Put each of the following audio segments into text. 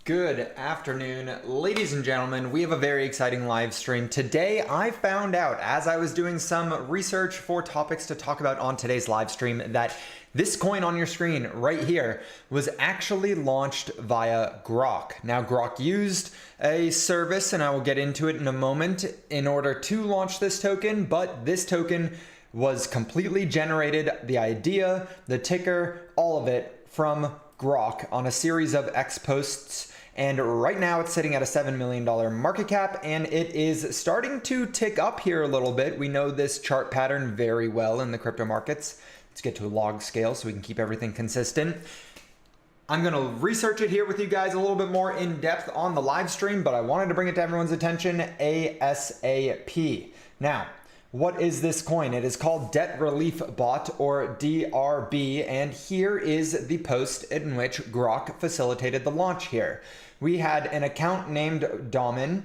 Good afternoon, ladies and gentlemen. We have a very exciting live stream. Today, I found out as I was doing some research for topics to talk about on today's live stream that this coin on your screen right here was actually launched via Grok. Now, Grok used a service, and I will get into it in a moment, in order to launch this token, but this token was completely generated, the idea, the ticker, all of it from Grok on a series of X posts. And right now it's sitting at a $7 million market cap, and it is starting to tick up here a little bit. We know this chart pattern very well in the crypto markets. Let's get to a log scale so we can keep everything consistent. I'm going to research it here with you guys a little bit more in depth on the live stream, but I wanted to bring it to everyone's attention ASAP. Now, what is this coin? It is called Debt Relief Bot, or DRB, and here is the post in which Grok facilitated the launch here. We had an account named Domin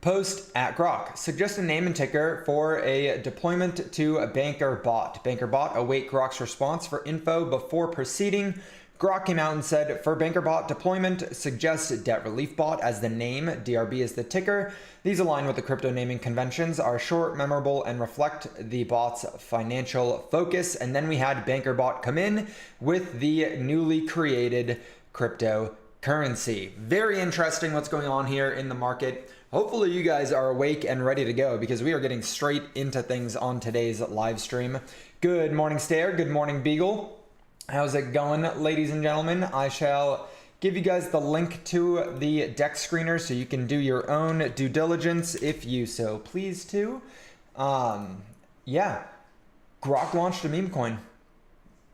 post at Grok. Suggest a name and ticker for a deployment to a Banker bot. Banker bot, await Grok's response for info before proceeding. Grok came out and said, for Banker bot deployment, suggest Debt Relief Bot as the name, DRB is the ticker. These align with the crypto naming conventions, are short, memorable, and reflect the bot's financial focus. And then we had Banker bot come in with the newly created cryptocurrency. Very interesting what's going on here in the market. Hopefully you guys are awake and ready to go, because we are getting straight into things on today's live stream. Good morning, Stare. Good morning, Beagle. How's it going, ladies and gentlemen? I shall give you guys the link to the deck screener so you can do your own due diligence if you so please to. Yeah, Grok launched a meme coin.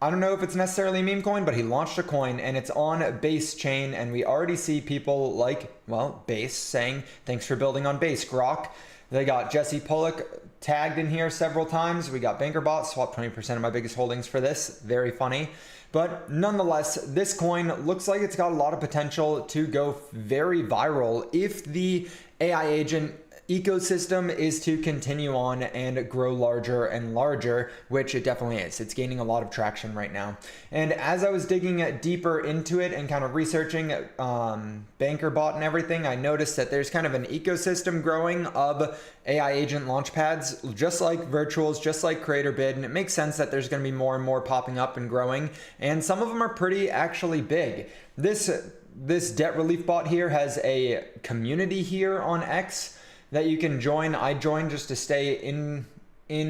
I don't know if it's necessarily a meme coin, but he launched a coin and it's on Base chain, and we already see people like, well, Base saying, thanks for building on Base, Grok. They got Jesse Pollock tagged in here several times. We got BankerBot, swapped 20% of my biggest holdings for this. Very funny. But nonetheless, this coin looks like it's got a lot of potential to go very viral if the AI agent ecosystem is to continue on and grow larger and larger, which it definitely is. It's gaining a lot of traction right now. And as I was digging deeper into it and kind of researching BankerBot and everything, I noticed that there's kind of an ecosystem growing of AI agent launchpads, just like virtuals, just like Creator Bid, and it makes sense that there's going to be more and more popping up and growing, and some of them are pretty actually big. This Debt Relief Bot here has a community here on X that you can join. I joined just to stay in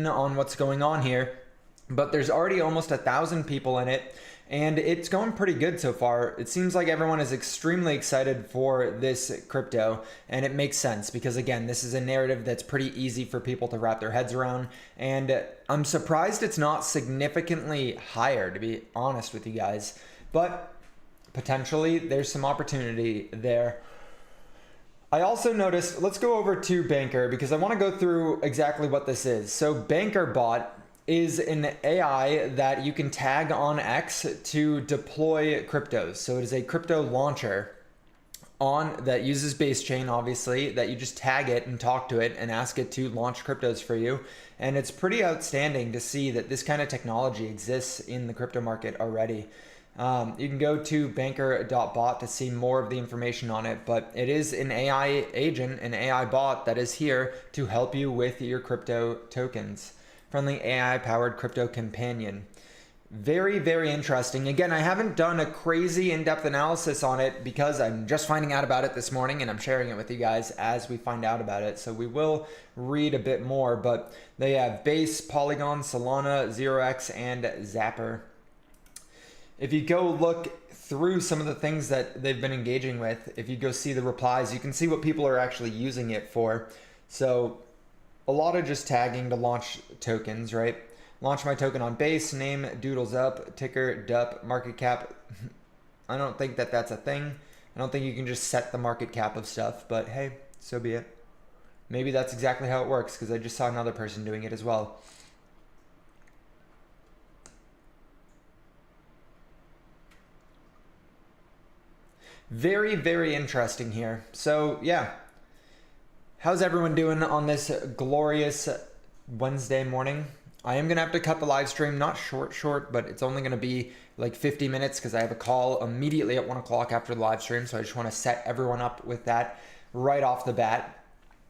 on what's going on here, but there's already almost 1,000 people in it, and it's going pretty good so far. It seems like everyone is extremely excited for this crypto, and it makes sense because, again, this is a narrative that's pretty easy for people to wrap their heads around, and I'm surprised it's not significantly higher, to be honest with you guys, but potentially there's some opportunity there. I also noticed, let's go over to Banker because I want to go through exactly what this is. So BankerBot is an AI that you can tag on X to deploy cryptos. So it is a crypto launcher that uses Base chain, obviously, that you just tag it and talk to it and ask it to launch cryptos for you. And it's pretty outstanding to see that this kind of technology exists in the crypto market already. You can go to banker.bot to see more of the information on it, but it is an AI agent, an AI bot that is here to help you with your crypto tokens. Friendly AI-powered crypto companion. Very, very interesting. Again, I haven't done a crazy in-depth analysis on it because I'm just finding out about it this morning, and I'm sharing it with you guys as we find out about it. So we will read a bit more, but they have Base, Polygon, Solana, 0x, and Zapper. If you go look through some of the things that they've been engaging with, if you go see the replies, you can see what people are actually using it for. So a lot of just tagging to launch tokens, right? Launch my token on Base, name doodles up, ticker dup, market cap. I don't think that that's a thing. I don't think you can just set the market cap of stuff, but hey, so be it. Maybe that's exactly how it works because I just saw another person doing it as well. Very, very interesting here. So yeah, how's everyone doing on this glorious Wednesday morning? I am going to have to cut the live stream, not short, but it's only going to be like 50 minutes because I have a call immediately at 1 o'clock after the live stream. So I just want to set everyone up with that right off the bat.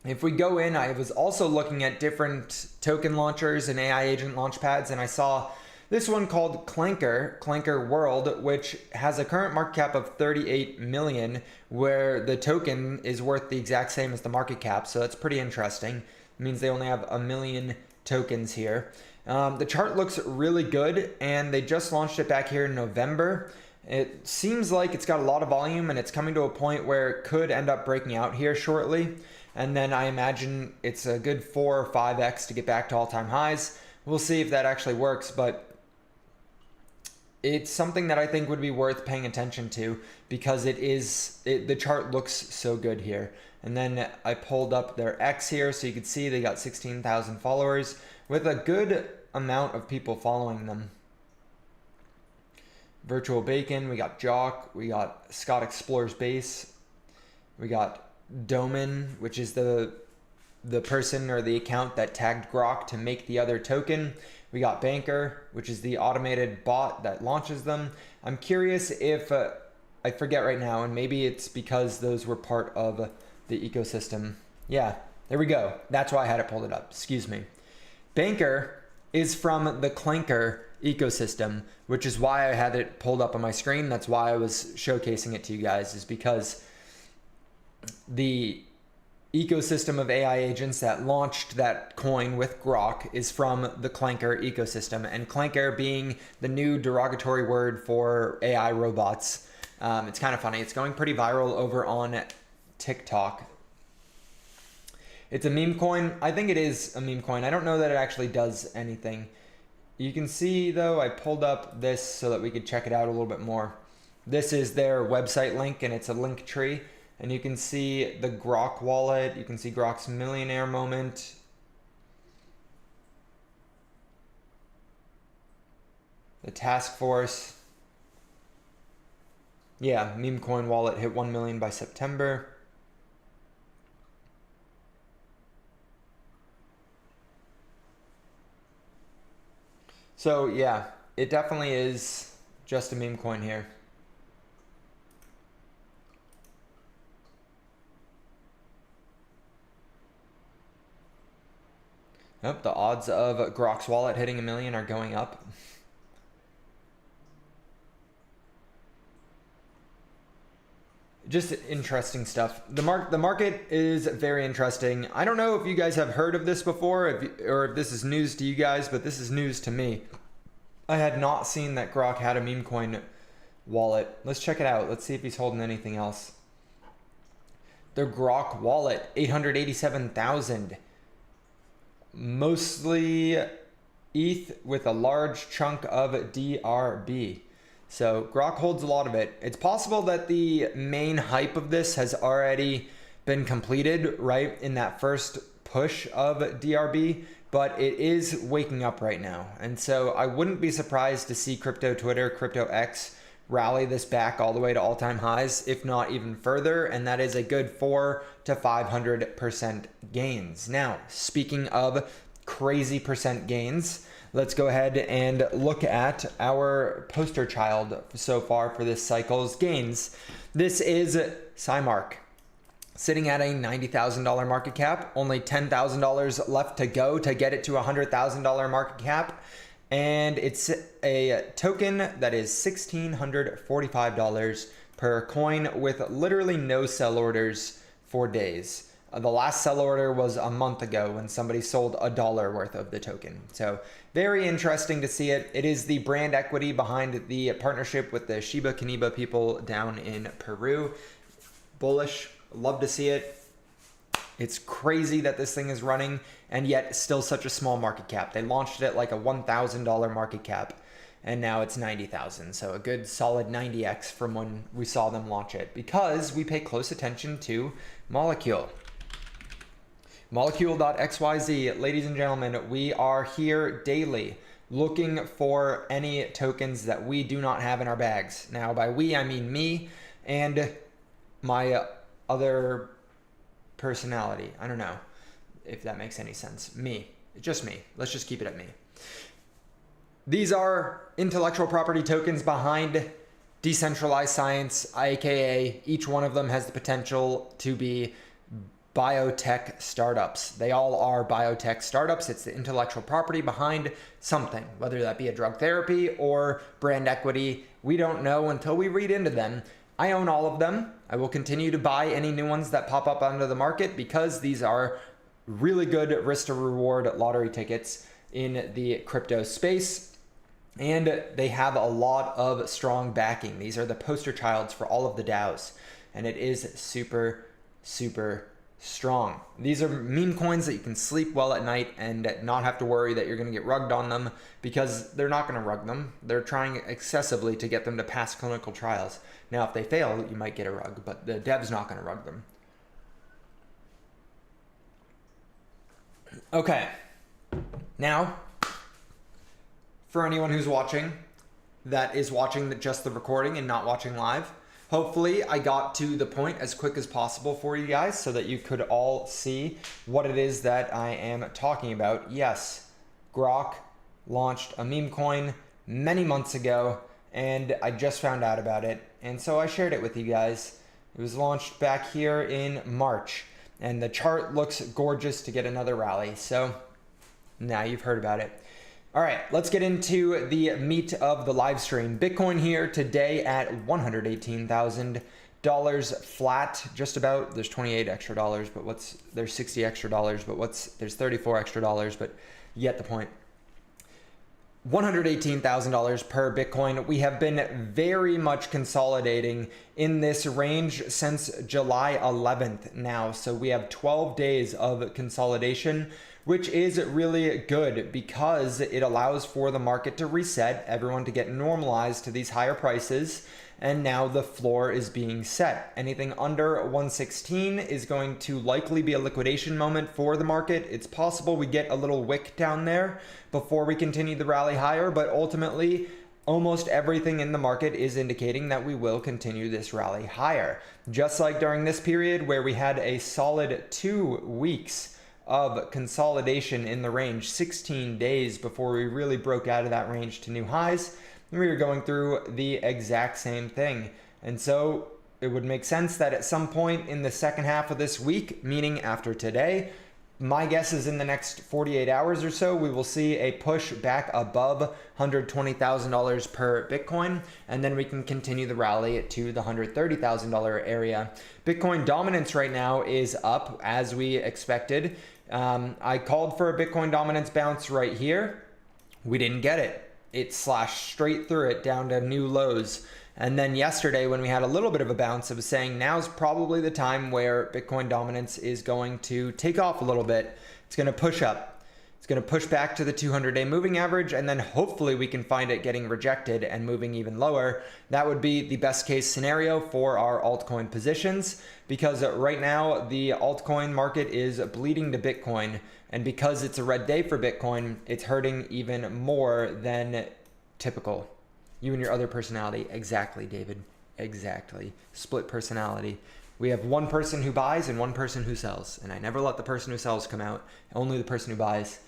If we go in, I was also looking at different token launchers and AI agent launchpads, and I saw this one called Clanker World, which has a current market cap of 38 million, where the token is worth the exact same as the market cap. So that's pretty interesting. It means they only have 1 million tokens here. The chart looks really good, and they just launched it back here in November. It seems like it's got a lot of volume, and it's coming to a point where it could end up breaking out here shortly. And then I imagine it's a good 4 or 5x to get back to all-time highs. We'll see if that actually works, but it's something that I think would be worth paying attention to because the chart looks so good here. And then I pulled up their X here so you could see they got 16,000 followers with a good amount of people following them. Virtual Bacon, we got Jock, we got Scott Explores Base, we got Doman, which is the person or the account that tagged Grok to make the other token. We got Banker, which is the automated bot that launches them. I'm curious if, I forget right now, and maybe it's because those were part of the ecosystem. Yeah, there we go. That's why I had it pulled it up. Excuse me. Banker is from the Clanker ecosystem, which is why I had it pulled up on my screen. That's why I was showcasing it to you guys, is because the ecosystem of AI agents that launched that coin with Grok is from the Clanker ecosystem, and Clanker being the new derogatory word for AI robots. It's kind of funny. It's going pretty viral over on TikTok. It's a meme coin. I think it is a meme coin. I don't know that it actually does anything. You can see though, I pulled up this so that we could check it out a little bit more. This is their website link, and it's a link tree. And you can see the Grok wallet. You can see Grok's millionaire moment. The task force. Yeah, meme coin wallet hit 1 million by September. So yeah, it definitely is just a meme coin here. Nope, the odds of Grok's wallet hitting 1 million are going up. Just interesting stuff. The market is very interesting. I don't know if you guys have heard of this before, or if this is news to you guys, but this is news to me. I had not seen that Grok had a meme coin wallet. Let's check it out. Let's see if he's holding anything else. The Grok wallet, 887,000. Mostly ETH with a large chunk of DRB. So Grok holds a lot of it. It's possible that the main hype of this has already been completed, right, in that first push of DRB, but it is waking up right now. And so I wouldn't be surprised to see crypto Twitter, crypto X rally this back all the way to all-time highs, if not even further, and that is a good 400 to 500% gains. Now, speaking of crazy percent gains, let's go ahead and look at our poster child so far for this cycle's gains. This is Cymark, sitting at a $90,000 market cap, only $10,000 left to go to get it to a $100,000 market cap. And it's a token that is $1,645 per coin with literally no sell orders for days. The last sell order was a month ago when somebody sold $1 worth of the token. So very interesting to see it. It is the brand equity behind the partnership with the Shiba Inu people down in Peru. Bullish, love to see it. It's crazy that this thing is running and yet still such a small market cap. They launched it at like a $1,000 market cap and now it's 90,000. So a good solid 90x from when we saw them launch it, because we pay close attention to Molecule. Molecule.xyz, ladies and gentlemen, we are here daily looking for any tokens that we do not have in our bags. Now by we, I mean me and my other personality. I don't know if that makes any sense. Me, just me. Let's just keep it at me. These are intellectual property tokens behind decentralized science, aka each one of them has the potential to be biotech startups. They all are biotech startups. It's the intellectual property behind something, whether that be a drug therapy or brand equity. We don't know until we read into them. I own all of them. I will continue to buy any new ones that pop up onto the market because these are really good risk to reward lottery tickets in the crypto space. And they have a lot of strong backing. These are the poster childs for all of the Dows. And it is super, super strong. These are meme coins that you can sleep well at night and not have to worry that you're going to get rugged on them, because they're not going to rug them. They're trying excessively to get them to pass clinical trials. Now, if they fail, you might get a rug, but the dev's not going to rug them. Okay. Now, for anyone who's watching, that is watching just the recording and not watching live, hopefully I got to the point as quick as possible for you guys so that you could all see what it is that I am talking about. Yes, Grok launched a meme coin many months ago, and I just found out about it, and so I shared it with you guys. It was launched back here in March, and the chart looks gorgeous to get another rally, so now you've heard about it. All right, let's get into the meat of the live stream. Bitcoin here today at $118,000 flat, just about. There's 28 extra dollars, but there's 60 extra dollars, but there's 34 extra dollars, but you get the point. $118,000 per Bitcoin. We have been very much consolidating in this range since July 11th now. So we have 12 days of consolidation, which is really good because it allows for the market to reset, everyone to get normalized to these higher prices, and now the floor is being set. Anything under 116 is going to likely be a liquidation moment for the market. It's possible we get a little wick down there before we continue the rally higher, but ultimately almost everything in the market is indicating that we will continue this rally higher. Just like during this period where we had a solid 2 weeks of consolidation in the range, 16 days before we really broke out of that range to new highs. We were going through the exact same thing. And so it would make sense that at some point in the second half of this week, meaning after today, my guess is in the next 48 hours or so, we will see a push back above $120,000 per Bitcoin, and then we can continue the rally to the $130,000 area. Bitcoin dominance right now is up as we expected. I called for a Bitcoin dominance bounce right here. We didn't get it. It slashed straight through it down to new lows. And then yesterday when we had a little bit of a bounce, it was saying now's probably the time where Bitcoin dominance is going to take off a little bit. It's going to push up. It's going to push back to the 200-day moving average, and then hopefully we can find it getting rejected and moving even lower. That would be the best case scenario for our altcoin positions, because right now the altcoin market is bleeding to Bitcoin, and because it's a red day for Bitcoin, it's hurting even more than typical. You and your other personality. Exactly, David. Exactly. Split personality. We have one person who buys and one person who sells. And I never let the person who sells come out. Only the person who buys.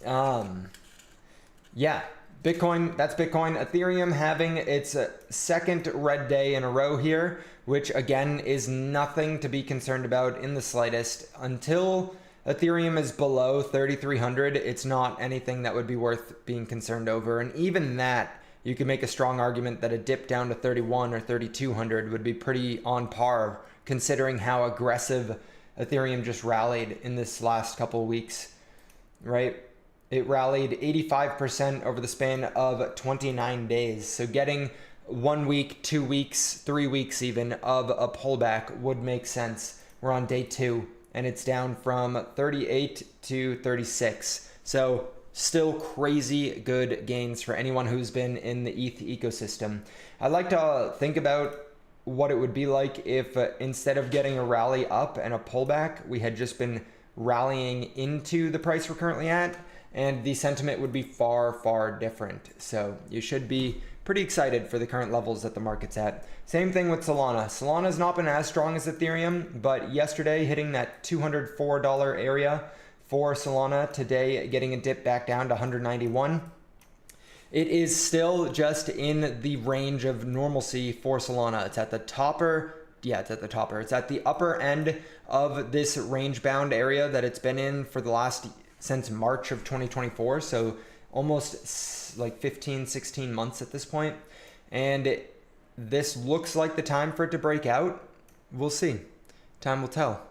Yeah. Bitcoin, that's Bitcoin. Ethereum having its second red day in a row here, which again is nothing to be concerned about in the slightest. Until Ethereum is below 3,300. It's not anything that would be worth being concerned over. And even that, you could make a strong argument that a dip down to 31 or 3,200 would be pretty on par, considering how aggressive Ethereum just rallied in this last couple of weeks, right? It rallied 85% over the span of 29 days. So getting 1 week, 2 weeks, 3 weeks even of a pullback would make sense. We're on day 2. And it's down from 38 to 36. So still crazy good gains for anyone who's been in the ETH ecosystem. I'd like to think about what it would be like if instead of getting a rally up and a pullback, we had just been rallying into the price we're currently at, and the sentiment would be far, far different. So you should be pretty excited for the current levels that the market's at. Same thing with Solana. Solana's not been as strong as Ethereum, but yesterday hitting that $204 area for Solana today, getting a dip back down to 191. It is still just in the range of normalcy for Solana. It's at the topper. Yeah, it's at the topper. It's at the upper end of this range bound area that it's been in for the last, since March of 2024. So almost like 15, 16 months at this point. And this looks like the time for it to break out. We'll see. Time will tell.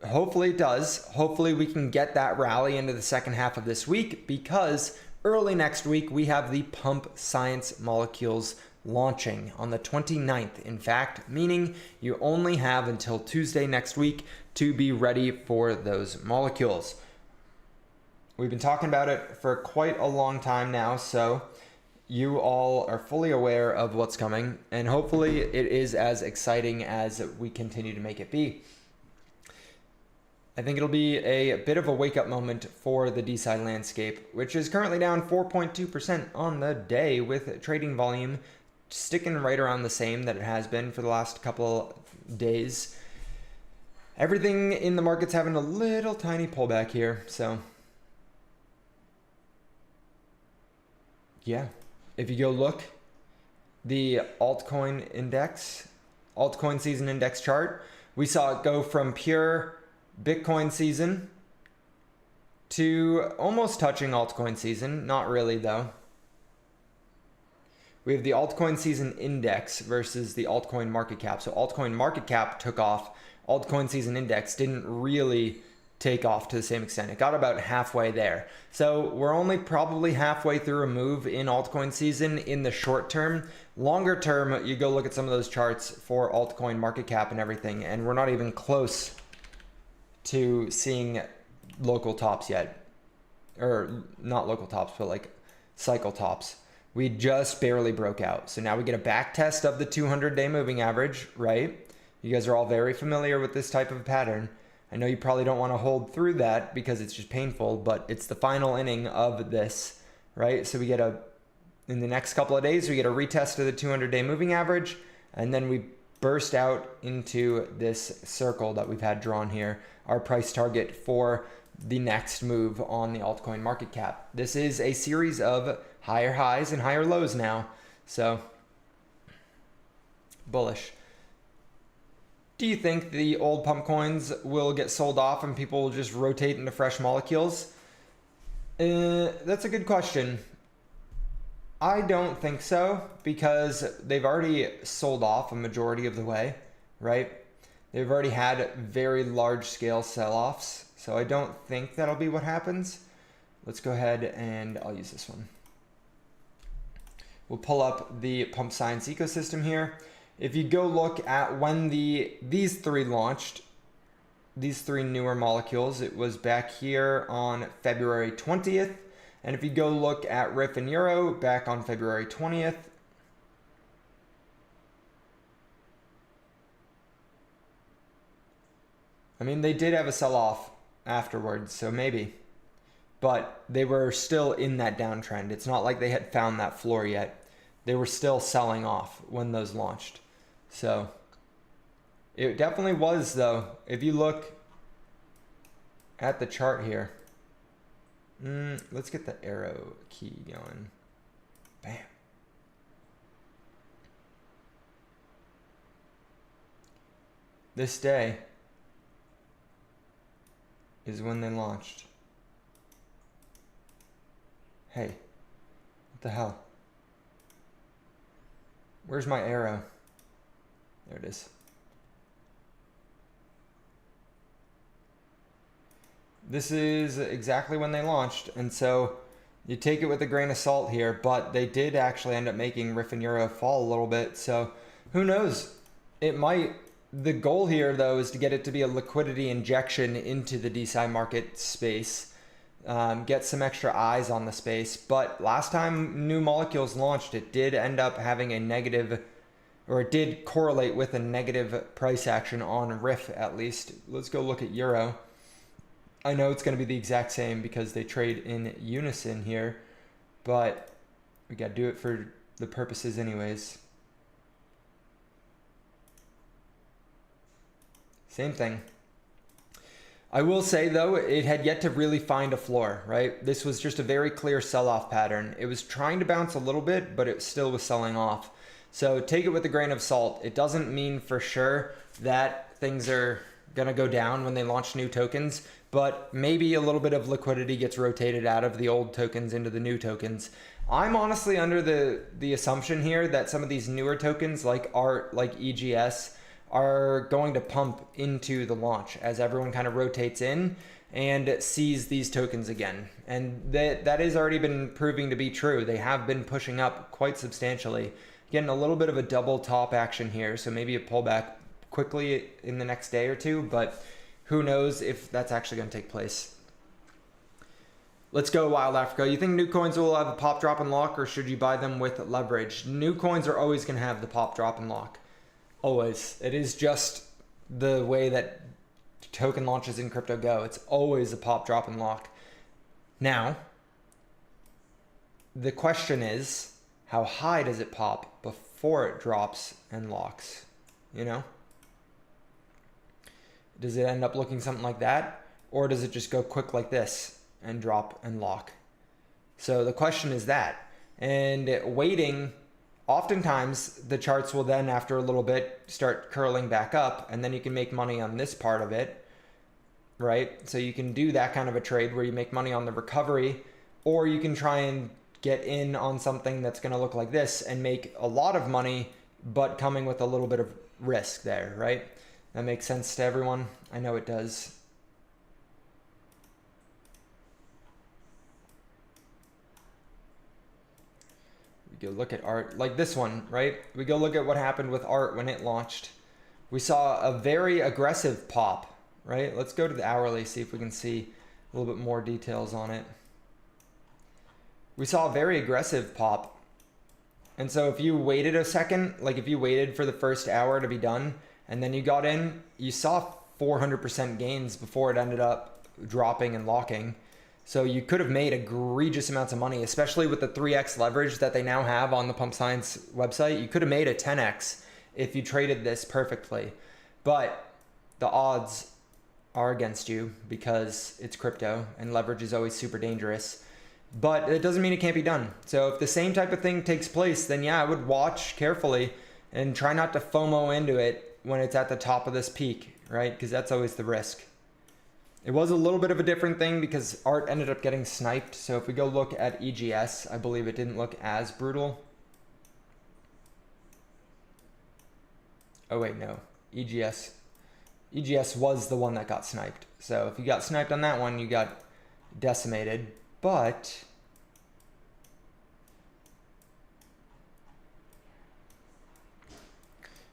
Hopefully it does. Hopefully we can get that rally into the second half of this week, because early next week we have the pump science molecules launching on the 29th. In fact, meaning you only have until Tuesday next week to be ready for those molecules. We've been talking about it for quite a long time now, so you all are fully aware of what's coming, and hopefully it is as exciting as we continue to make it be. I think it'll be a bit of a wake-up moment for the DeSci landscape, which is currently down 4.2% on the day, with trading volume sticking right around the same that it has been for the last couple days. Everything in the market's having a little tiny pullback here, so yeah. If you go look, the altcoin index, altcoin season index chart, we saw it go from pure Bitcoin season to almost touching altcoin season. Not really though. We have the altcoin season index versus the altcoin market cap. So altcoin market cap took off. Altcoin season index didn't really take off to the same extent. It got about halfway there. So we're only probably halfway through a move in altcoin season in the short term. Longer term, you go look at some of those charts for altcoin market cap and everything, and we're not even close to seeing local tops yet. Or not local tops, but like cycle tops. We just barely broke out. So now we get a back test of the 200-day moving average, right? You guys are all very familiar with this type of pattern. I know you probably don't want to hold through that because it's just painful, but it's the final inning of this, right? So we get in the next couple of days, we get a retest of the 200-day moving average, and then we burst out into this circle that we've had drawn here, our price target for the next move on the altcoin market cap. This is a series of higher highs and higher lows now, so bullish. Do you think the old pump coins will get sold off and people will just rotate into fresh molecules? That's a good question. I don't think so, because they've already sold off a majority of the way, right? They've already had very large scale sell-offs, so I don't think that'll be what happens. Let's go ahead and I'll use this one. We'll pull up the pump science ecosystem here. If you go look at when these three launched, these three newer molecules, it was back here on February 20th. And if you go look at RIF and Euro back on February 20th, I mean, they did have a sell-off afterwards, so maybe. But they were still in that downtrend. It's not like they had found that floor yet. They were still selling off when those launched. So it definitely was, though. If you look at the chart here, let's get the arrow key going. Bam. This day is when they launched. Hey, what the hell? Where's my arrow? There it is. This is exactly when they launched, and so you take it with a grain of salt here, but they did actually end up making RIF and Euro fall a little bit, so who knows? It might. The goal here, though, is to get it to be a liquidity injection into the DeSci market space, get some extra eyes on the space. But last time new molecules launched, it did end up having a negative, or it did correlate with a negative price action on RIF at least. Let's go look at Euro. I know it's going to be the exact same because they trade in unison here, but we got to do it for the purposes anyways. Same thing. I will say though, it had yet to really find a floor, right? This was just a very clear sell-off pattern. It was trying to bounce a little bit, but it still was selling off. So take it with a grain of salt. It doesn't mean for sure that things are gonna go down when they launch new tokens, but maybe a little bit of liquidity gets rotated out of the old tokens into the new tokens. I'm honestly under the assumption here that some of these newer tokens like ART, like EGS, are going to pump into the launch as everyone kind of rotates in and sees these tokens again. And that has already been proving to be true. They have been pushing up quite substantially. Getting a little bit of a double top action here, so maybe a pullback quickly in the next day or two, but who knows if that's actually going to take place. Let's go Wild Africa. You think new coins will have a pop, drop, and lock, or should you buy them with leverage? New coins are always going to have the pop, drop, and lock. Always. It is just the way that token launches in crypto go. It's always a pop, drop, and lock. Now, the question is, how high does it pop before it drops and locks? You know? Does it end up looking something like that? Or does it just go quick like this and drop and lock? So the question is that. And waiting, oftentimes the charts will then after a little bit start curling back up, and then you can make money on this part of it, right? So you can do that kind of a trade where you make money on the recovery, or you can try and get in on something that's going to look like this and make a lot of money, but coming with a little bit of risk there, right? That makes sense to everyone. I know it does. We go look at ART, like this one, right? We go look at what happened with ART when it launched. We saw a very aggressive pop, right? Let's go to the hourly, see if we can see a little bit more details on it. We saw a very aggressive pop. And so if you waited a second, like if you waited for the first hour to be done, and then you got in, you saw 400% gains before it ended up dropping and locking. So you could have made egregious amounts of money, especially with the 3x leverage that they now have on the Pump Science website. You could have made a 10x if you traded this perfectly. But the odds are against you because it's crypto and leverage is always super dangerous. But it doesn't mean it can't be done. So if the same type of thing takes place, then yeah, I would watch carefully and try not to FOMO into it when it's at the top of this peak, right? Because that's always the risk. It was a little bit of a different thing because ART ended up getting sniped. So if we go look at EGS, I believe it didn't look as brutal. Oh wait, no, EGS was the one that got sniped. So if you got sniped on that one, you got decimated. But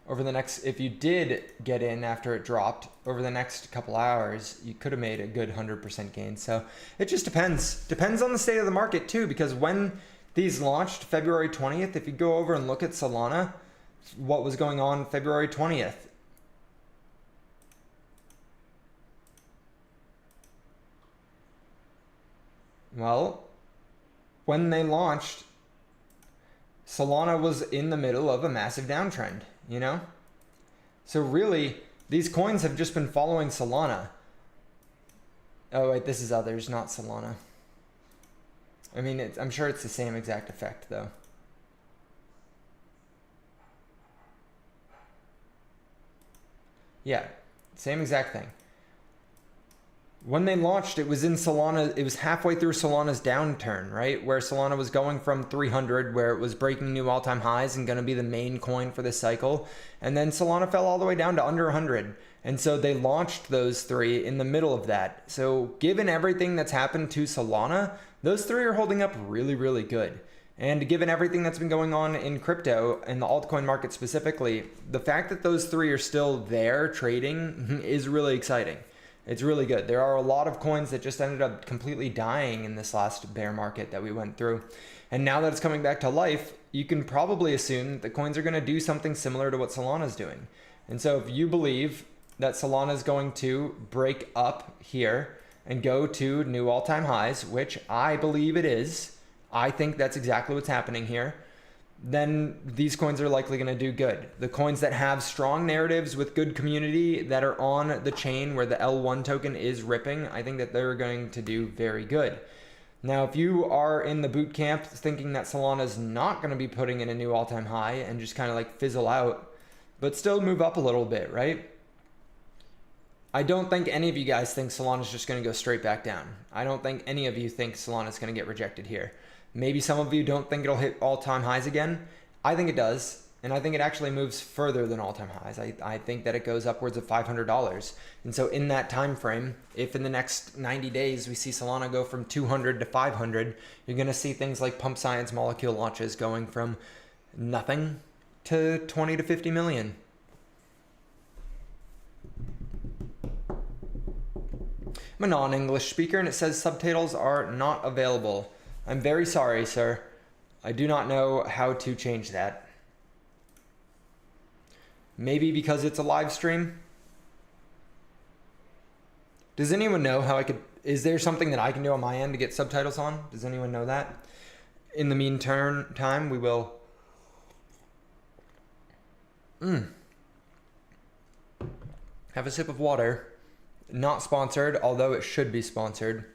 over the next, if you did get in after it dropped, over the next couple hours, you could have made a good 100% gain. So it just depends. Depends on the state of the market too, because when these launched February 20th, if you go over and look at Solana, what was going on February 20th? Well, when they launched, Solana was in the middle of a massive downtrend, you know? So really, these coins have just been following Solana. Oh wait, this is others, not Solana. I mean, I'm sure it's the same exact effect though. Yeah, same exact thing. When they launched, it was in Solana, it was halfway through Solana's downturn, right? Where Solana was going from 300, where it was breaking new all-time highs and going to be the main coin for this cycle. And then Solana fell all the way down to under 100. And so they launched those three in the middle of that. So given everything that's happened to Solana, those three are holding up really, really good. And given everything that's been going on in crypto and the altcoin market specifically, the fact that those three are still there trading is really exciting. It's really good. There are a lot of coins that just ended up completely dying in this last bear market that we went through. And now that it's coming back to life, you can probably assume that the coins are going to do something similar to what Solana is doing. And so if you believe that Solana is going to break up here and go to new all-time highs, which I believe it is, I think that's exactly what's happening here. then these coins are likely going to do good. The coins that have strong narratives with good community that are on the chain where the L1 token is ripping, I think that they're going to do very good. Now, if you are in the boot camp thinking that Solana is not going to be putting in a new all-time high and just kind of like fizzle out, but still move up a little bit, right? I don't think any of you guys think Solana is just going to go straight back down. I don't think any of you think Solana is going to get rejected here. Maybe some of you don't think it'll hit all-time highs again. I think it does, and I think it actually moves further than all-time highs. I think that it goes upwards of $500. And so in that time frame, if in the next 90 days we see Solana go from 200 to 500, you're going to see things like pump science molecule launches going from nothing to 20 to 50 million. I'm a non-English speaker and it says subtitles are not available. I'm very sorry, sir. I do not know how to change that. Maybe because it's a live stream? Does anyone know how I could... Is there something that I can do on my end to get subtitles on? Does anyone know that? In the meantime, we will... Have a sip of water. Not sponsored, although it should be sponsored.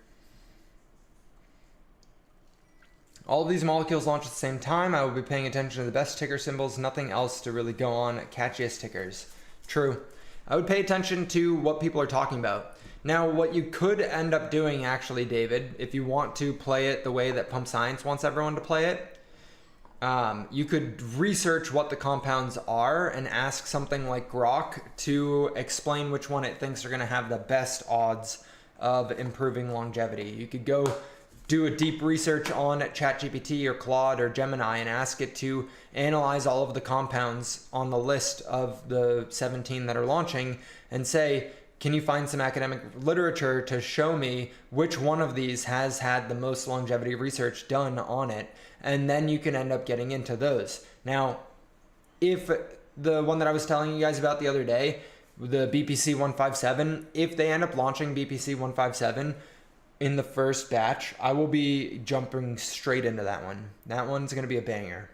All of these molecules launch at the same time. I will be paying attention to the best ticker symbols, nothing else to really go on catchiest tickers. True. I would pay attention to what people are talking about. Now, what you could end up doing actually, David, if you want to play it the way that Pump Science wants everyone to play it, you could research what the compounds are and ask something like Grok to explain which one it thinks are going to have the best odds of improving longevity. You could go do a deep research on ChatGPT or Claude or Gemini and ask it to analyze all of the compounds on the list of the 17 that are launching and say, can you find some academic literature to show me which one of these has had the most longevity research done on it? And then you can end up getting into those. Now, if the one that I was telling you guys about the other day, the BPC 157, if they end up launching BPC 157 in the first batch, I will be jumping straight into that one. That one's going to be a banger.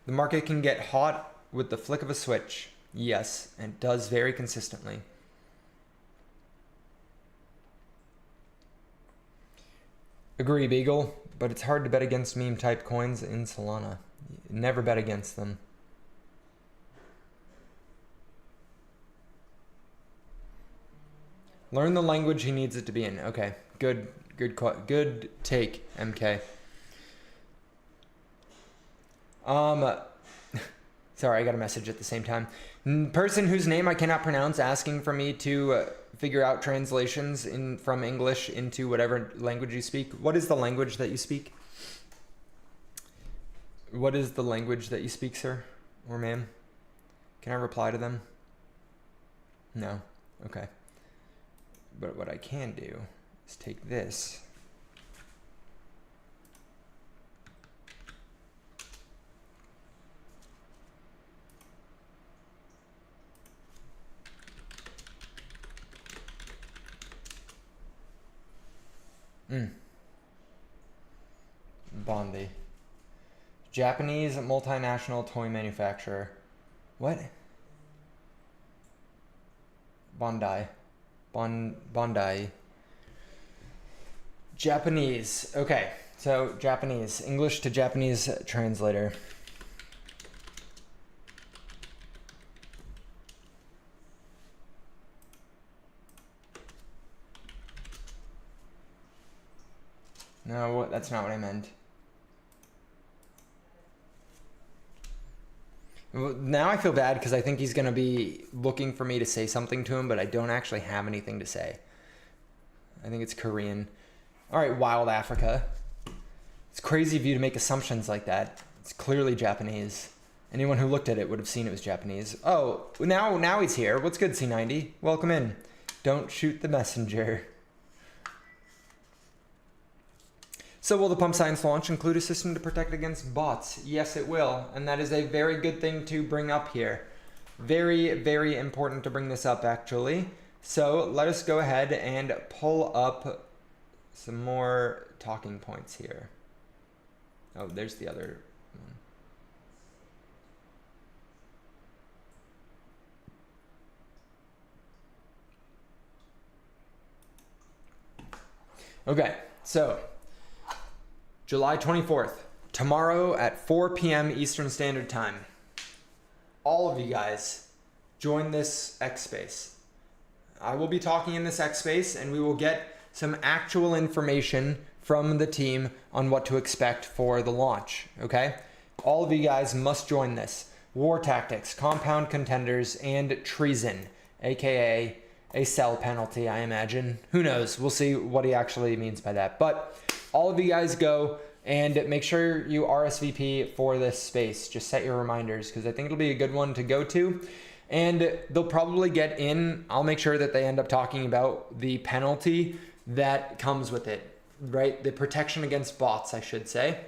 The market can get hot with the flick of a switch. Yes, and it does very consistently. Agree, Beagle, but it's hard to bet against meme type coins in Solana. Never bet against them. Learn the language he needs it to be in. Okay, good take, MK. Sorry, I got a message at the same time. Person whose name I cannot pronounce asking for me to figure out translations from English into whatever language you speak. What is the language that you speak? What is the language that you speak, sir or ma'am? Can I reply to them? No. Okay. But what I can do is take this. Bondi. Japanese multinational toy manufacturer. What? Bondi. Bondi. Japanese. Okay, so Japanese. English to Japanese translator. No, that's not what I meant. Now I feel bad because I think he's going to be looking for me to say something to him, but I don't actually have anything to say. I think it's Korean. All right, Wild Africa. It's crazy of you to make assumptions like that. It's clearly Japanese. Anyone who looked at it would have seen it was Japanese. Oh, now he's here. What's good, C90? Welcome in. Don't shoot the messenger. So will the pump science launch include a system to protect against bots? Yes, it will. And that is a very good thing to bring up here. Very, very important to bring this up, actually. So let us go ahead and pull up some more talking points here. Oh, there's the other one. Okay, so July 24th, tomorrow at 4 p.m. Eastern Standard Time. All of you guys join this X space. I will be talking in this X space, and we will get some actual information from the team on what to expect for the launch, okay? All of you guys must join this. War tactics, compound contenders, and treason, aka a sell penalty, I imagine. Who knows? We'll see what he actually means by that. But all of you guys go and make sure you RSVP for this space. Just set your reminders because I think it'll be a good one to go to. And they'll probably get in. I'll make sure that they end up talking about the penalty that comes with it, right? The protection against bots, I should say.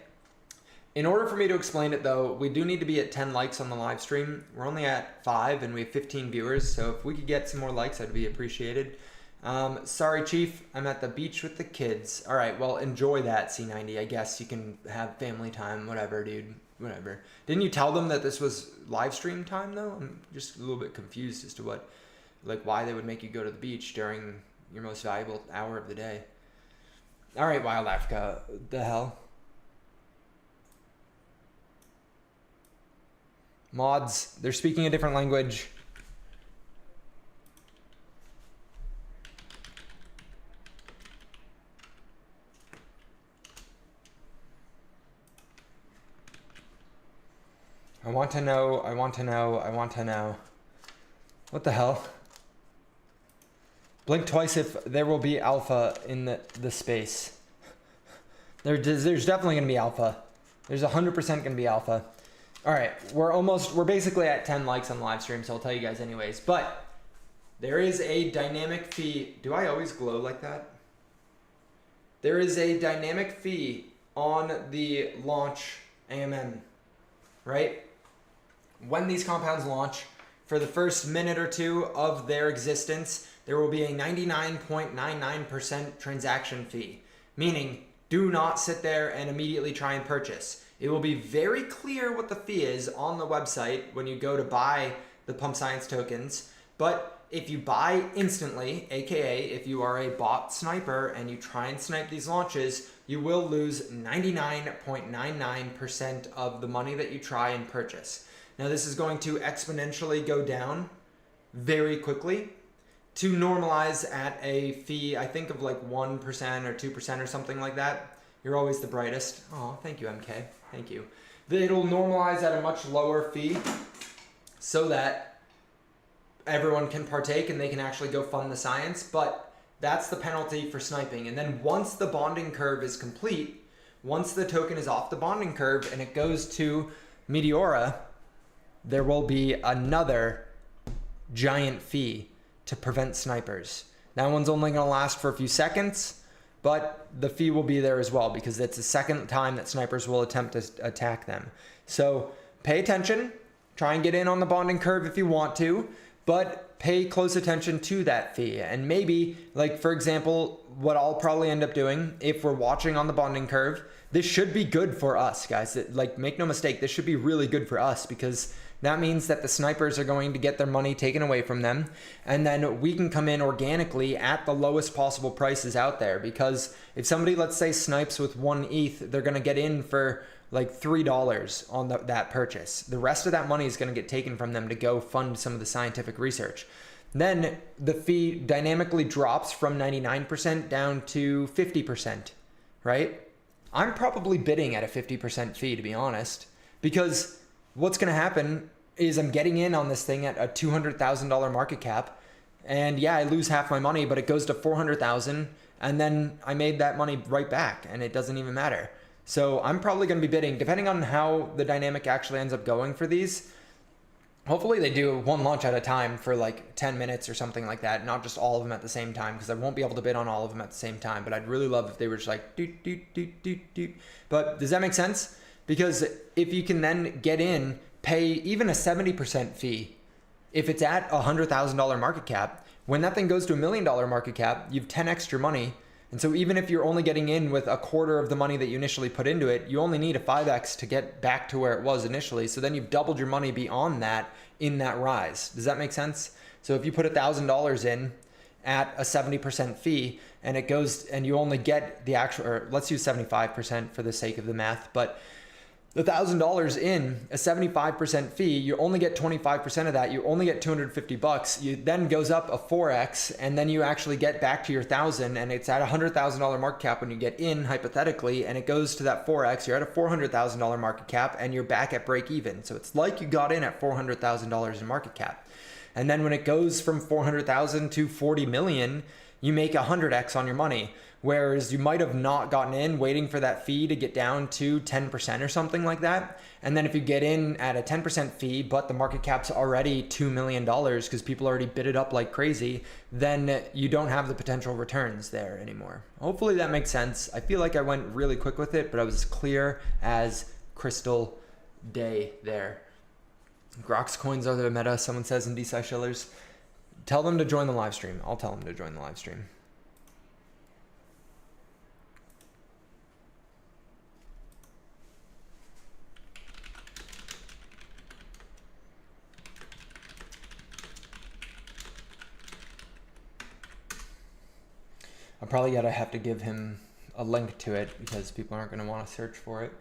In order for me to explain it though, we do need to be at 10 likes on the live stream. We're only at 5 and we have 15 viewers. So if we could get some more likes, that'd be appreciated. Sorry, Chief, I'm at the beach with the kids. All right, well, enjoy that, C90. I guess you can have family time, whatever, dude, whatever. Didn't you tell them that this was live stream time though? I'm just a little bit confused as to what, like why they would make you go to the beach during your most valuable hour of the day. All right, Wild Africa, the hell? Mods, they're speaking a different language. I want to know. What the hell? Blink twice if there will be alpha in the space. There's definitely going to be alpha. There's 100% going to be alpha. All right, we're basically at 10 likes on the live stream, so I'll tell you guys anyways. But there is a dynamic fee. Do I always glow like that? There is a dynamic fee on the launch AMM, right? When these compounds launch, for the first minute or two of their existence, there will be a 99.99% transaction fee, meaning do not sit there and immediately try and purchase. It will be very clear what the fee is on the website when you go to buy the Pump Science tokens. But if you buy instantly, aka if you are a bot sniper and you try and snipe these launches, you will lose 99.99% of the money that you try and purchase. Now this is going to exponentially go down very quickly to normalize at a fee, I think of like 1% or 2% or something like that. You're always the brightest. Oh, thank you, MK. Thank you. It'll normalize at a much lower fee so that everyone can partake and they can actually go fund the science. But that's the penalty for sniping. And then once the bonding curve is complete, once the token is off the bonding curve and it goes to Meteora, there will be another giant fee to prevent snipers. That one's only going to last for a few seconds, but the fee will be there as well because it's the second time that snipers will attempt to attack them. So pay attention, try and get in on the bonding curve if you want to, but pay close attention to that fee. And maybe, like for example, what I'll probably end up doing if we're watching on the bonding curve, this should be good for us, guys. Like, make no mistake, this should be really good for us because that means that the snipers are going to get their money taken away from them. And then we can come in organically at the lowest possible prices out there. Because if somebody, let's say, snipes with 1 ETH, they're going to get in for like $3 on that purchase. The rest of that money is going to get taken from them to go fund some of the scientific research. Then the fee dynamically drops from 99% down to 50%, right? I'm probably bidding at a 50% fee, to be honest, because what's going to happen is I'm getting in on this thing at a $200,000 market cap. And yeah, I lose half my money, but it goes to 400,000. And then I made that money right back and it doesn't even matter. So I'm probably going to be bidding, depending on how the dynamic actually ends up going for these. Hopefully they do one launch at a time for like 10 minutes or something like that, not just all of them at the same time, because I won't be able to bid on all of them at the same time. But I'd really love if they were just like doot, doot, doot, doot, doot. But does that make sense? Because if you can then get in, pay even a 70% fee, if it's at a $100,000 market cap, when that thing goes to $1 million market cap, you've 10 extra money And so even if you're only getting in with a quarter of the money that you initially put into it, you only need a 5x to get back to where it was initially. So then you've doubled your money beyond that in that rise. Does that make sense? So if you put $1,000 in at a 70% fee and it goes and you only get the actual, or let's use 75% for the sake of the math, but the $1,000 in a 75% fee, you only get 25% of that. You only get $250. You then goes up a 4x, and then you actually get back to your 1,000, and it's at a $100,000 market cap when you get in, hypothetically, and it goes to that 4x. You're at a $400,000 market cap, and you're back at break even. So it's like you got in at $400,000 in market cap, and then when it goes from 400,000 to 40 million, you make 100x on your money. Whereas you might have not gotten in waiting for that fee to get down to 10% or something like that. And then if you get in at a 10% fee, but the market cap's already $2 million because people already bid it up like crazy, then you don't have the potential returns there anymore. Hopefully that makes sense. I feel like I went really quick with it, but I was clear as crystal day there. Grock's coins are the meta, someone says in DeSci Shillers. Tell them to join the live stream. I'll tell them to join the live stream. I'm probably gonna have to give him a link to it because people aren't gonna want to search for it.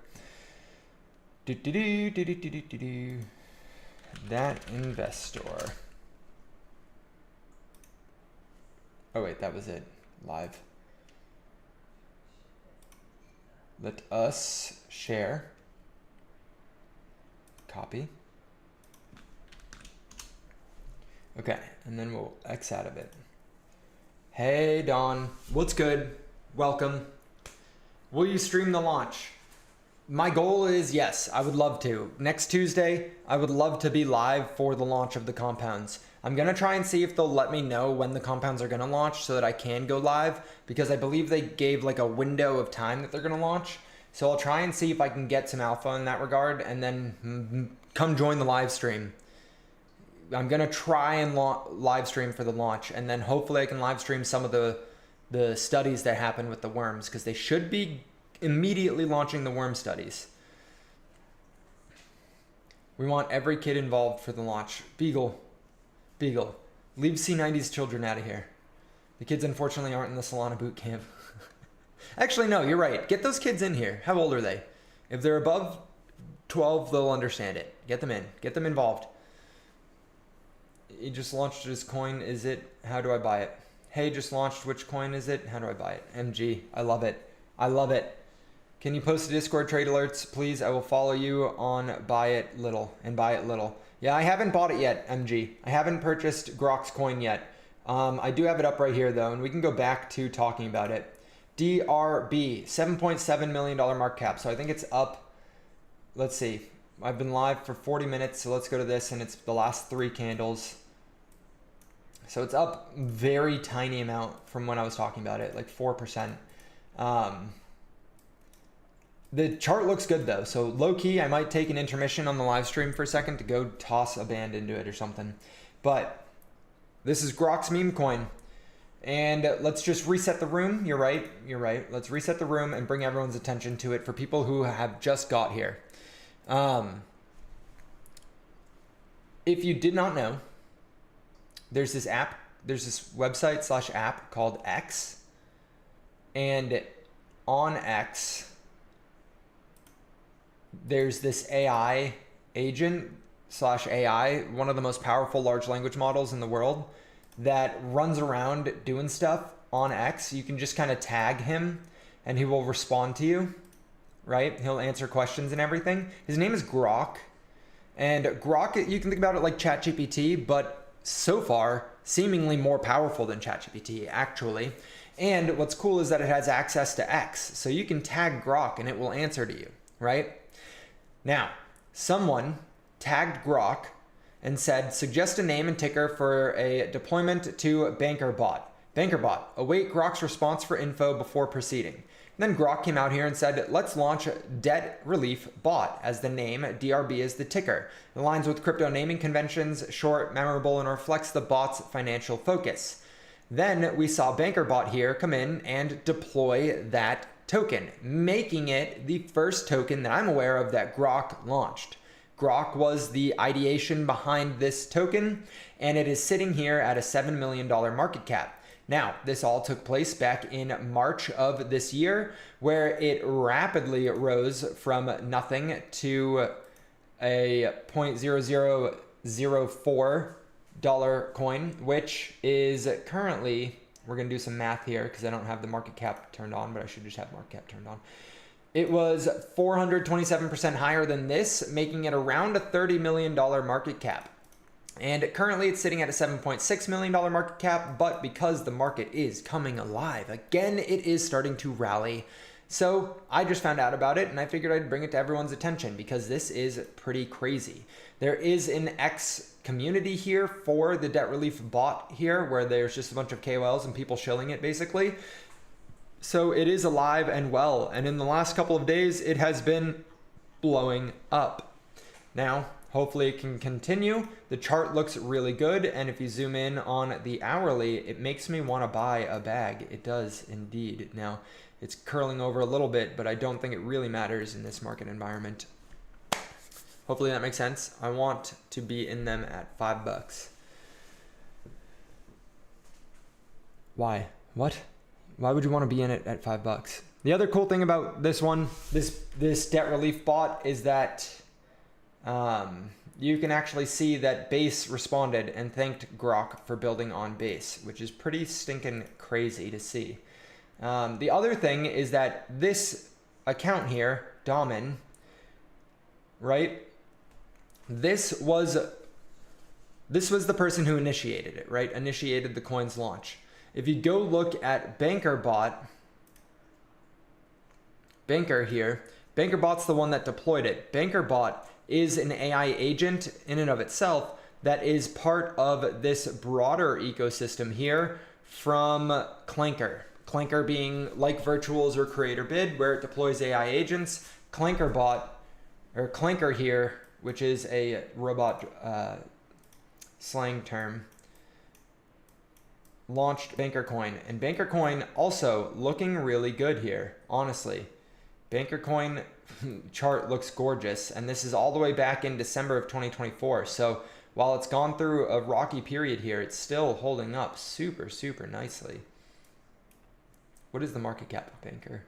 That investor. Oh wait, that was it. Live. Let us share. Copy. Okay, and then we'll X out of it. Hey Don, what's good? Welcome. Will you stream the launch? My goal is yes, I would love to. Next Tuesday, I would love to be live for the launch of the compounds. I'm gonna try and see if they'll let me know when the compounds are gonna launch so that I can go live, because I believe they gave like a window of time that they're gonna launch. So I'll try and see if I can get some alpha in that regard and then come join the live stream. I'm gonna try and live stream for the launch, and then hopefully I can live stream some of the studies that happen with the worms, because they should be immediately launching the worm studies. We want every kid involved for the launch. Beagle, leave C90's children out of here. The kids unfortunately aren't in the Solana boot camp. Actually, no, you're right. Get those kids in here. How old are they? If they're above 12, they'll understand it. Get them in. Get them involved. He just launched his coin. Is it? How do I buy it? Hey, just launched. Which coin is it? How do I buy it? MG. I love it. I love it. Can you post a Discord trade alerts, please? I will follow you on buy it little and buy it little. Yeah, I haven't bought it yet, MG. I haven't purchased Grock's coin yet. I do have it up right here though, and we can go back to talking about it. DRB, $7.7 million market cap. So I think it's up. Let's see. I've been live for 40 minutes, so let's go to this, and it's the last 3 candles. So it's up very tiny amount from when I was talking about it, like 4%. The chart looks good though. So low key, I might take an intermission on the live stream for a second to go toss a band into it or something. But this is Grock's meme coin. And let's just reset the room. You're right. Let's reset the room and bring everyone's attention to it for people who have just got here. If you did not know, there's this website / app called X, and on X, there's this AI agent / AI, one of the most powerful large language models in the world, that runs around doing stuff on X. You can just kind of tag him and he will respond to you, right? He'll answer questions and everything. His name is Grock. And Grock, you can think about it like ChatGPT, but so far, seemingly more powerful than ChatGPT, actually. And what's cool is that it has access to X. So you can tag Grock and it will answer to you, right? Now, someone tagged Grock and said, suggest a name and ticker for a deployment to BankerBot. BankerBot, await Grock's response for info before proceeding. And then Grock came out here and said, let's launch Debt Relief Bot as the name, DRB is the ticker. It aligns with crypto naming conventions, short, memorable, and reflects the bot's financial focus. Then we saw BankerBot here come in and deploy that token, making it the first token that I'm aware of that Grok launched. Grok was the ideation behind this token, and it is sitting here at a $7 million market cap. Now, this all took place back in March of this year, where it rapidly rose from nothing to a $0.0004 coin, which is currently, we're going to do some math here because I don't have the market cap turned on, but I should just have market cap turned on. It was 427% higher than this, making it around a $30 million market cap. And currently it's sitting at a $7.6 million market cap, but because the market is coming alive, again, it is starting to rally. So I just found out about it and I figured I'd bring it to everyone's attention because this is pretty crazy. There is an X community here for the debt relief bot here where there's just a bunch of KOLs and people shilling it basically. So it is alive and well. And in the last couple of days, it has been blowing up. Now, hopefully it can continue. The chart looks really good. And if you zoom in on the hourly, it makes me want to buy a bag. It does indeed. Now, it's curling over a little bit, but I don't think it really matters in this market environment. Hopefully that makes sense. I want to be in them at $5. Why? What? Why would you want to be in it at $5? The other cool thing about this one, this debt relief bot, is that you can actually see that Base responded and thanked Grok for building on Base, which is pretty stinking crazy to see. The other thing is that this account here, Damen, right? This was the person who initiated it, right? Initiated the coin's launch. If you go look at BankerBot, Banker here, BankerBot's the one that deployed it. BankerBot is an AI agent in and of itself that is part of this broader ecosystem here from Clanker. Clanker being like Virtuals or Creator Bid, where it deploys AI agents. Clanker here, which is a robot slang term, launched BankerCoin. And BankerCoin also looking really good here, honestly. BankerCoin chart looks gorgeous, and this is all the way back in December of 2024. So while it's gone through a rocky period here, it's still holding up super, super nicely. What is the market cap of Banker?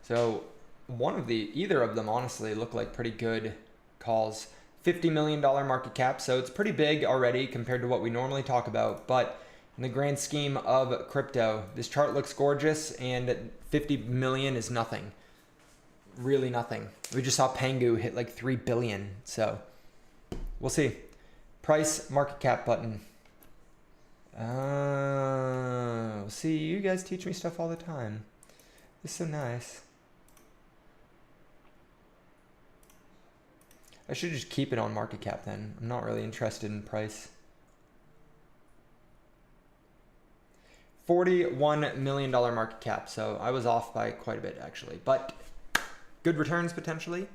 So either of them honestly look like pretty good calls. $50 million market cap, so it's pretty big already compared to what we normally talk about, but in the grand scheme of crypto, this chart looks gorgeous and 50 million is nothing. Really nothing. We just saw Pengu hit like 3 billion, so we'll see. Price, market cap button. See, you guys teach me stuff all the time. It's so nice. I should just keep it on market cap then. I'm not really interested in price. $41 million market cap. So I was off by quite a bit actually, but good returns potentially.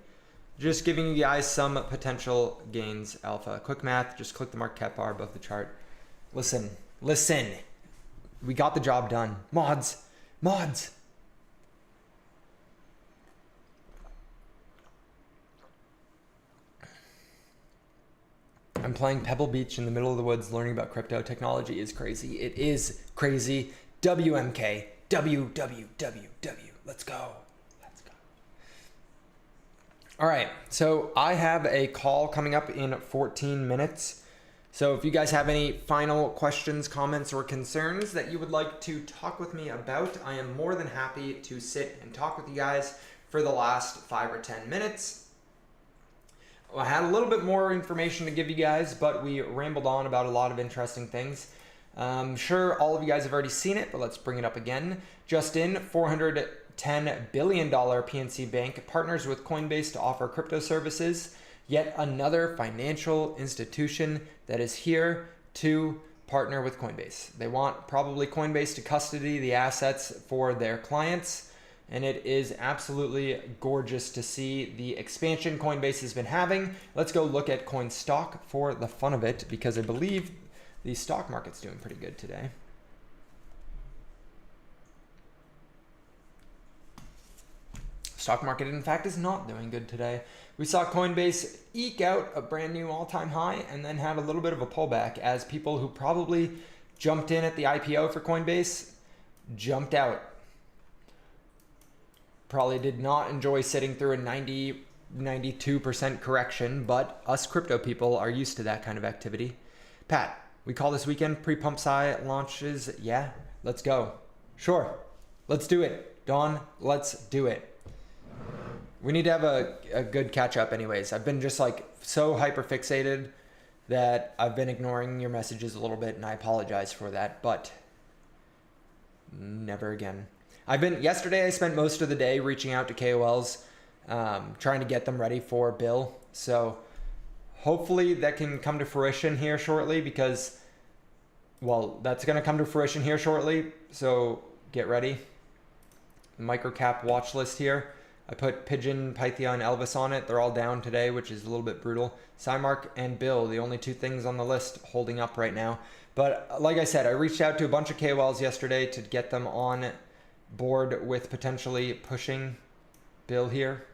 Just giving you guys some potential gains alpha. Quick math, just click the market cap bar above the chart. Listen. We got the job done. Mods. I'm playing Pebble Beach in the middle of the woods learning about crypto. Technology is crazy. It is crazy. WMK. WWWW. Let's go. All right. So I have a call coming up in 14 minutes. So if you guys have any final questions, comments, or concerns that you would like to talk with me about, I am more than happy to sit and talk with you guys for the last 5 or 10 minutes. I had a little bit more information to give you guys, but we rambled on about a lot of interesting things. I'm sure all of you guys have already seen it, but let's bring it up again. Just in, $410 billion PNC Bank partners with Coinbase to offer crypto services. Yet another financial institution that is here to partner with Coinbase. They want probably Coinbase to custody the assets for their clients. and it is absolutely gorgeous to see the expansion Coinbase has been having. Let's go look at coin stock for the fun of it, because I believe the stock market's doing pretty good today. Stock market, in fact, is not doing good today. We saw Coinbase eke out a brand new all-time high and then had a little bit of a pullback as people who probably jumped in at the IPO for Coinbase jumped out. Probably did not enjoy sitting through a 92% correction, but us crypto people are used to that kind of activity. Pat, we call this weekend pre-pump PSI launches. Yeah, let's go. Sure, let's do it. Dawn, let's do it. We need to have a good catch up anyways. I've been just like so hyper fixated that I've been ignoring your messages a little bit, and I apologize for that, but never again. Yesterday I spent most of the day reaching out to KOLs, trying to get them ready for Bill. So hopefully that can come to fruition here shortly, because, well, that's going to come to fruition here shortly. So get ready. Microcap watch list here. I put Pigeon, Python, Elvis on it. They're all down today, which is a little bit brutal. Cymark and Bill, the only two things on the list holding up right now. But like I said, I reached out to a bunch of KOLs yesterday to get them on board with potentially pushing Bill here.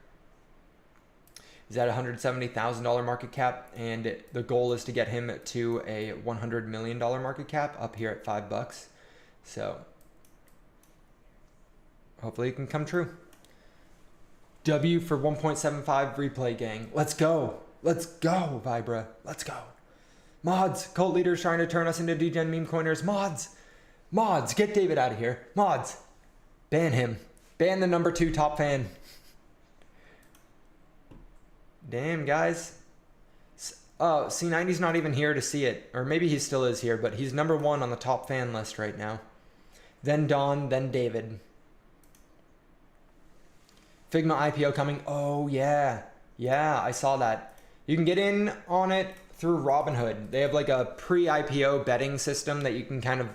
He's at $170,000 market cap, and the goal is to get him to a $100 million market cap up here at $5. So hopefully it can come true. W for 1.75 replay, gang. Let's go. Let's go, Vibra. Let's go. Mods, cult leaders trying to turn us into degen meme coiners. Mods, get David out of here. Mods, ban him. Ban the number 2 top fan. Damn, guys. Oh, C90's not even here to see it. Or maybe he still is here, but he's number 1 on the top fan list right now. Then Don, then David. Figma IPO coming. Oh, yeah. Yeah, I saw that. You can get in on it through Robinhood. They have like a pre-IPO betting system that you can kind of,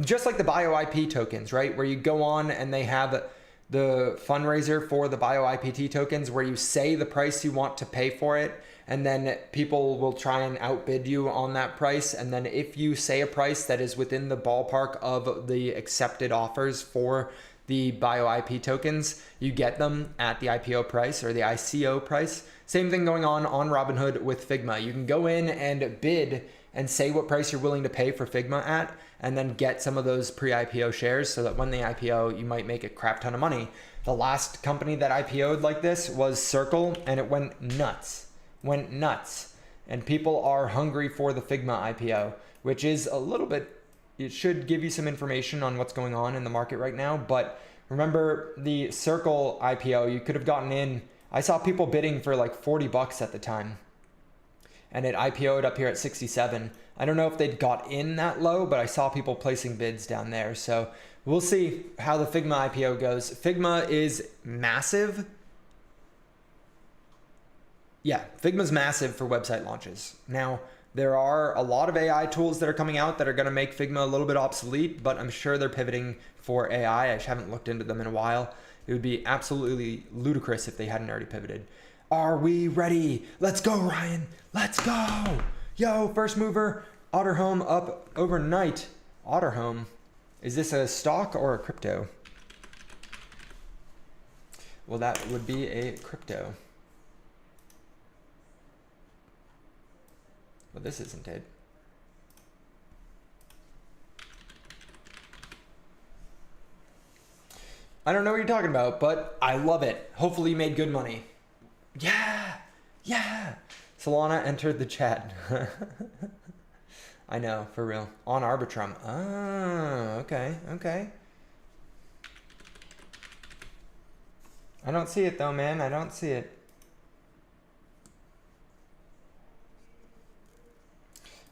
just like the BioIP tokens, right? Where you go on and they have the fundraiser for the BioIPT tokens where you say the price you want to pay for it, and then people will try and outbid you on that price. And then if you say a price that is within the ballpark of the accepted offers for the BioIP tokens, you get them at the IPO price or the ICO price. Same thing going on Robinhood with Figma. You can go in and bid and say what price you're willing to pay for Figma at, and then get some of those pre-IPO shares so that when they IPO, you might make a crap ton of money. The last company that IPO'd like this was Circle, and it went nuts. And people are hungry for the Figma IPO, which is a little bit, it should give you some information on what's going on in the market right now. But remember the Circle IPO, you could have gotten in. I saw people bidding for like $40 at the time, and it IPO'd up here at 67. I don't know if they'd got in that low, but I saw people placing bids down there. So we'll see how the Figma IPO goes. Figma is massive. Yeah, Figma's massive for website launches. Now, there are a lot of AI tools that are coming out that are going to make Figma a little bit obsolete, but I'm sure they're pivoting for AI. I just haven't looked into them in a while. It would be absolutely ludicrous if they hadn't already pivoted. Are we ready? Let's go, Ryan. Let's go. Yo, first mover, Otterhome up overnight. Otterhome. Is this a stock or a crypto? Well, that would be a crypto. Well, this isn't it. I don't know what you're talking about, but I love it. Hopefully you made good money. Yeah. Solana entered the chat. I know, for real. On Arbitrum. Oh, okay. I don't see it though, man. I don't see it.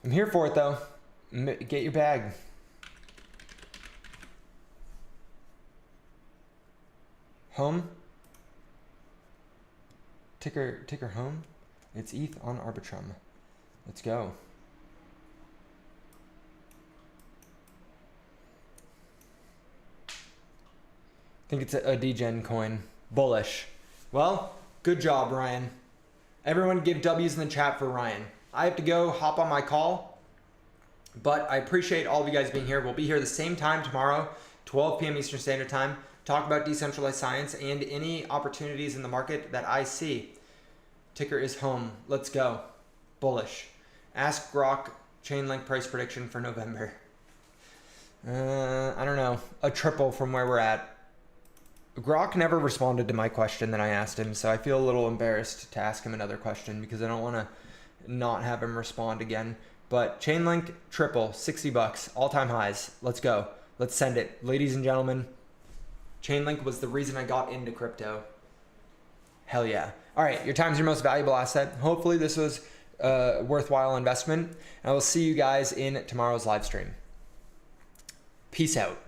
I'm here for it though. Get your bag. Home. Ticker home. It's ETH on Arbitrum. Let's go. think it's a degen coin. Bullish. Well, good job, Ryan. Everyone give W's in the chat for Ryan. I have to go hop on my call, but I appreciate all of you guys being here. We'll be here the same time tomorrow, 12 p.m. Eastern Standard Time. Talk about decentralized science and any opportunities in the market that I see. Ticker is home. Let's go. Bullish. Ask Grok Chainlink price prediction for November. I don't know. A triple from where we're at. Grok never responded to my question that I asked him, so I feel a little embarrassed to ask him another question because I don't want to not have him respond again. But Chainlink triple, 60 bucks, all-time highs. Let's go. Let's send it. Ladies and gentlemen, Chainlink was the reason I got into crypto. Hell yeah. All right, your time's your most valuable asset. Hopefully this was a worthwhile investment. And I will see you guys in tomorrow's live stream. Peace out.